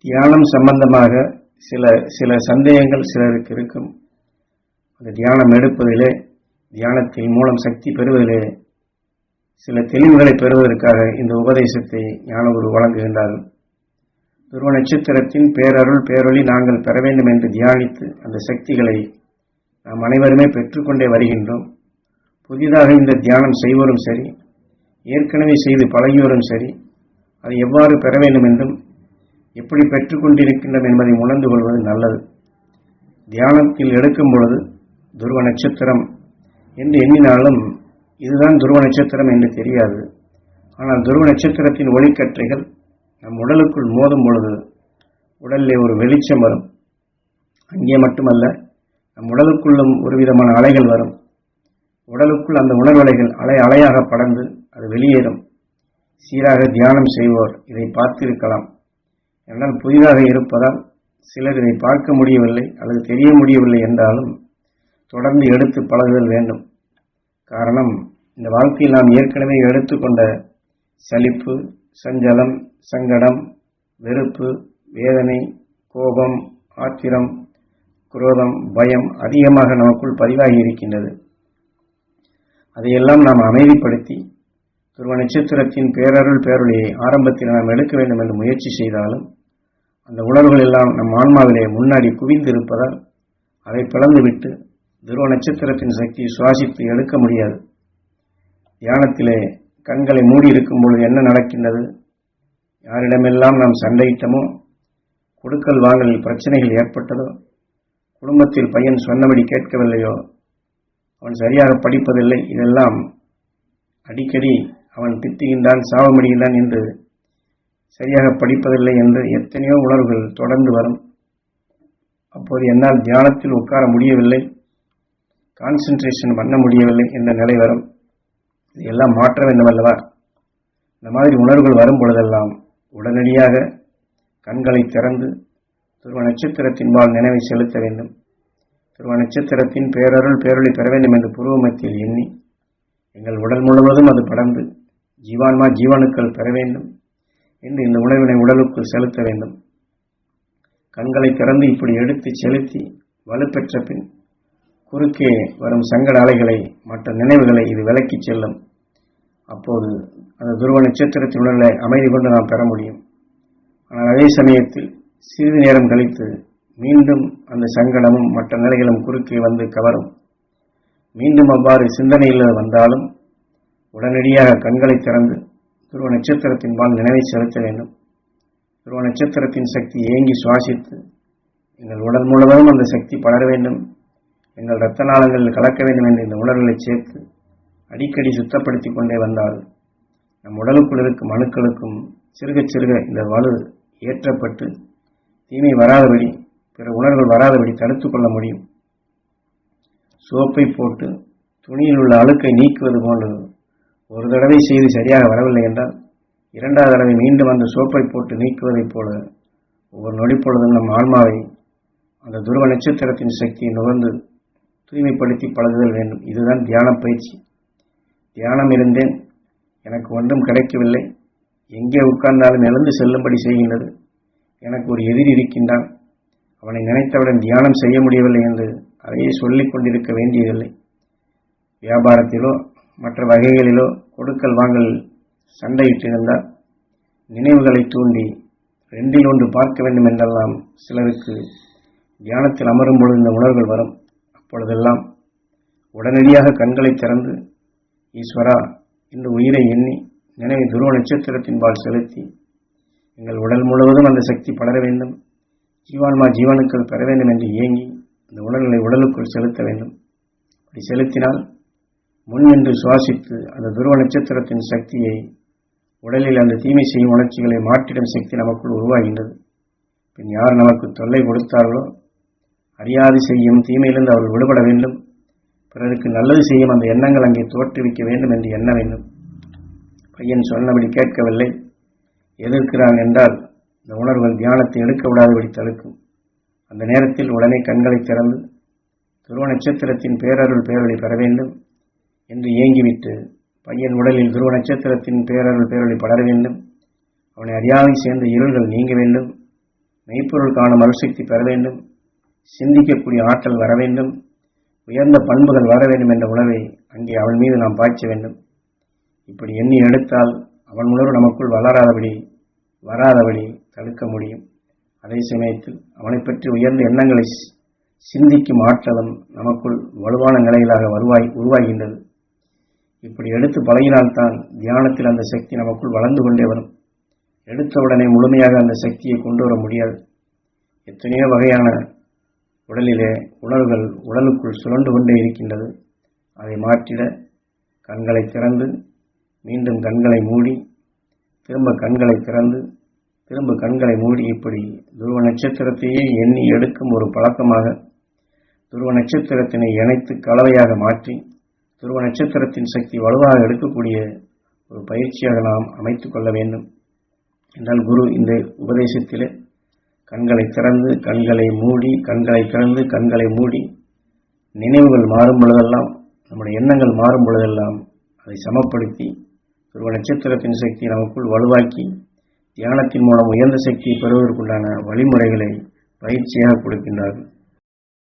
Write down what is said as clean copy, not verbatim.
தியானம் சம்பந்தமாக சில சில சந்தேகங்கள் சிலருக்கு இருக்கும். அந்த தியானம் எடுப்பதிலே, தியானத்தின் மூலம் சக்தி பெறுவதிலே சில தெளிவுகளை பெறுவதற்காக இந்த உபதேசத்தை ஞானகுரு வழங்குகின்றார்கள். துருவ நட்சத்திரத்தின் பேரருள் பேரொளி நாங்கள் பெற வேண்டும் என்று தியானித்து அந்த சக்திகளை நாம் அனைவருமே பெற்றுக்கொண்டே வருகின்றோம். புதிதாக இந்த தியானம் செய்வோரும் சரி, ஏற்கனவே செய்து பழகியோரும் சரி, அதை எவ்வாறு பெற வேண்டும் என்றும் எப்படி பெற்றுக்கொண்டிருக்கின்றோம் என்பதை உணர்ந்து கொள்வது நல்லது. தியானத்தில் எடுக்கும் பொழுது துருவ நட்சத்திரம் என்று எண்ணினாலும் இதுதான் துருவ நட்சத்திரம் என்று தெரியாது. ஆனால் துருவ நட்சத்திரத்தின் ஒளிக்கற்றைகள் நம் உடலுக்குள் மோதும் பொழுது உடலிலே ஒரு வெளிச்சம் வரும். அங்கே மட்டுமல்ல, நம் உடலுக்குள்ளும் ஒரு விதமான அலைகள் வரும். உடலுக்குள் அந்த உணர்வலைகள் அலை அலையாக படர்ந்து அது வெளியேறும். சீராக தியானம் செய்வோர் இதை பார்த்திருக்கலாம். என்றால் புதிதாக இருப்பதால் சிலர் இதை பார்க்க முடியவில்லை அல்லது தெரிய முடியவில்லை என்றாலும் தொடர்ந்து எடுத்து பழகுதல் வேண்டும். காரணம், இந்த வாழ்க்கையில் நாம் ஏற்கனவே எடுத்துக்கொண்ட சலிப்பு, சஞ்சலம், சங்கடம், வெறுப்பு, வேதனை, கோபம், ஆத்திரம், குரோதம், பயம் அதிகமாக நமக்குள் பதிவாகி இருக்கின்றது. அதையெல்லாம் நாம் அமைதிப்படுத்தி துருவ நட்சத்திரத்தின் பேரருள் பேரொளியை ஆரம்பத்தில் நாம் எடுக்க வேண்டும் என்று முயற்சி செய்தாலும் அந்த உணர்வுகள் எல்லாம் நம் ஆன்மாவிலே முன்னாடி குவிந்திருப்பதால் அதை பிளந்துவிட்டு துருவ நட்சத்திரத்தின் சக்தியை சுவாசித்து எடுக்க முடியாது. தியானத்திலே கண்களை மூடி இருக்கும் பொழுது என்ன நடக்கின்றது? யாரிடமெல்லாம் நாம் சண்டையிட்டமோ, கொடுக்கல் வாங்கலில் பிரச்சனைகள் ஏற்பட்டதோ, குடும்பத்தில் பையன் சொன்னபடி கேட்கவில்லையோ, அவன் சரியாக படிப்பதில்லை, இதெல்லாம் அடிக்கடி அவன் திட்டுகின்றான், சாபமடிகின்றான் என்று சரியாக படிப்பதில்லை என்று எத்தனையோ உணர்வுகள் தொடர்ந்து வரும். அப்போது என்னால் தியானத்தில் உட்கார முடியவில்லை, கான்சென்ட்ரேஷன் பண்ண முடியவில்லை என்ற நிலை வரும். இதையெல்லாம் மாற்ற வேண்டும் அல்லவா? இந்த மாதிரி உணர்வுகள் வரும் பொழுதெல்லாம் உடனடியாக கண்களை திறந்து துருவ நட்சத்திரத்தின்பால் நினைவை செலுத்த வேண்டும். துருவ நட்சத்திரத்தின் பேரருள் பேரொளி பெற வேண்டும் என்று புருவ மத்தியில் எண்ணி எங்கள் உடல் முழுவதும் அது படர்ந்து ஜீவான்மா ஜீவனுக்கள் பெற வேண்டும் என்று இந்த உணர்வினை உடலுக்குள் செலுத்த வேண்டும். கண்களை திறந்து இப்படி எடுத்து செலுத்தி வலுப்பெற்ற பின் குறுக்கே வரும் சங்கட அலைகளை, மற்ற நினைவுகளை இது விலக்கி செல்லும். அப்போது அந்த துருவ நட்சத்திரத்தின் உணர்வை அமைதி கொண்டு நாம் பெற முடியும். ஆனால் அதே சமயத்தில் சிறிது நேரம் கழித்து மீண்டும் அந்த சங்கடமும் மற்ற நிலைகளும் குறுக்கே வந்து கவரும். மீண்டும் அவ்வாறு சிந்தனையில் வந்தாலும் உடனடியாக கண்களை திறந்து துருவ நட்சத்திரத்தின்பால் நினைவை செலுத்த வேண்டும். துருவ நட்சத்திரத்தின் சக்தி ஏங்கி சுவாசித்து எங்கள் உடல் முழுவதும் அந்த சக்தி படர வேண்டும், எங்கள் இரத்த நாளங்களில் கலக்க வேண்டும் என்று இந்த உணர்வுகளை சேர்த்து அடிக்கடி சுத்தப்படுத்தி கொண்டே வந்தால் நம் உடலுக்குள் இருக்கும் அணுக்களுக்கும் சிறுக சிறுக இந்த வலு ஏற்றப்பட்டு தீமை வராதபடி, பிற உணர்வுகள் வராதபடி தடுத்துக் கொள்ள முடியும். சோப்பை போட்டு துணியில் உள்ள அழுக்கை நீக்குவது போன்று ஒரு தடவை செய்து சரியாக வரவில்லை என்றால் இரண்டாவது தடவை மீண்டும் அந்த சோப்பை போட்டு நீக்குவதைப் போல ஒவ்வொரு நொடிப்பொழுதும் நம் ஆன்மாவை அந்த துருவ நட்சத்திரத்தின் சக்தியை நுகர்ந்து தூய்மைப்படுத்தி பழகுதல் வேண்டும். இதுதான் தியான பயிற்சி. தியானம் இருந்தேன், எனக்கு ஒன்றும் கிடைக்கவில்லை, எங்கே உட்கார்ந்தாலும் எழுந்து செல்லும்படி செய்கின்றது, எனக்கு ஒரு எதிரி இருக்கின்றான், அவனை நினைத்தவுடன் தியானம் செய்ய முடியவில்லை என்று அதையே சொல்லிக் கொண்டிருக்க வேண்டியதில்லை. வியாபாரத்திலோ மற்ற வகைகளிலோ கொடுக்கல் வாங்கல் சண்டையிட்டிருந்தால் நினைவுகளை தூண்டி ரெண்டில் ஒன்று பார்க்க வேண்டும் என்றெல்லாம் சிலருக்கு தியானத்தில் அமரும் பொழுது இந்த உணர்வுகள் வரும். அப்பொழுதெல்லாம் உடனடியாக கண்களை திறந்து ஈஸ்வரா இந்த உயிரை எண்ணி நினைவை துருவ நட்சத்திரத்தின்பால் செலுத்தி எங்கள் உடல் முழுவதும் அந்த சக்தி படர வேண்டும், ஜீவான்மா ஜீவனுக்கள் பெற வேண்டும் என்று ஏங்கி அந்த உணர்வுகளை உடலுக்குள் செலுத்த வேண்டும். அப்படி செலுத்தினால் முன் நின்று சுவாசித்து அந்த துருவ நட்சத்திரத்தின் சக்தியை உடலில் அந்த தீமை செய்யும் உணர்ச்சிகளை மாற்றிடும் சக்தி நமக்குள் உருவாகின்றது. பின் யார் நமக்கு தொல்லை கொடுத்தார்களோ, அறியாது செய்யும் தீமையிலிருந்து அவர்கள் விடுபட வேண்டும், பிறருக்கு நல்லது செய்யும் அந்த எண்ணங்கள் அங்கே தோற்றுவிக்க வேண்டும் என்று எண்ண வேண்டும். பையன் சொன்னபடி கேட்கவில்லை, எதிர்க்கிறான் என்றால் இந்த உணர்வுகள் தியானத்தை எடுக்க விடாதபடி தடுக்கும். அந்த நேரத்தில் உடனே கண்களை திறந்து துருவ நட்சத்திரத்தின் பேரருள் பேரொளி பெற வேண்டும் என்று ஏங்கிவிட்டு பையன் உடலில் துருவ நட்சத்திரத்தின் பேரருள் பேரொளி படர வேண்டும், அவனை அறியாமல் சேர்ந்த இருள்கள் நீங்க வேண்டும், மெய்ப்பொருள் காணும் அருள்சக்தி பெற வேண்டும், சிந்திக்கக்கூடிய ஆற்றல் வர வேண்டும், உயர்ந்த பண்புகள் வர வேண்டும் என்ற உணர்வை அங்கே அவன் மீது நாம் பாய்ச்ச வேண்டும். இப்படி எண்ணி எடுத்தால் அவன் உணர்வு நமக்குள் வராதபடி தடுக்க முடியும். அதே சமயத்தில் அவனை பற்றி உயர்ந்த எண்ணங்களை சிந்திக்கும் ஆற்றலும் நமக்குள் வலுவான நிலைகளாக உருவாகின்றது. இப்படி எடுத்து பழகினால்தான் தியானத்தில் அந்த சக்தி நமக்குள் வளர்ந்து கொண்டே வரும். எடுத்தவுடனே முழுமையாக அந்த சக்தியை கொண்டு வர முடியாது. எத்தனையோ வகையான உடலிலே உணர்வுகள் உடலுக்குள் சுழன்று கொண்டே இருக்கின்றது. அதை மாற்றிட கண்களை திறந்து மீண்டும் கண்களை மூடி திரும்ப கண்களை திறந்து திரும்ப கண்களை மூடி இப்படி துருவ நட்சத்திரத்தையே எண்ணி எடுக்கும் ஒரு பழக்கமாக துருவ நட்சத்திரத்தினை இணைத்து கலவையாக மாற்றி துருவ நட்சத்திரத்தின் சக்தி வலுவாக எடுக்கக்கூடிய ஒரு பயிற்சியாக நாம் அமைத்துக் கொள்ள வேண்டும். என்றால் குரு இந்த உபதேசத்திலே கண்களை திறந்து கண்களை மூடி கண்களை திறந்து கண்களை மூடி நினைவுகள் மாறும் பொழுதெல்லாம் நம்முடைய எண்ணங்கள் மாறும் பொழுதெல்லாம் அதை சமப்படுத்தி துருவ நட்சத்திரத்தின் சக்தி நமக்குள் வலுவாக்கி தியானத்தின் மூலம் உயர்ந்த சக்தியை பெறுவதற்குண்டான வழிமுறைகளை பயிற்சியாக கொடுக்கின்றார்கள்.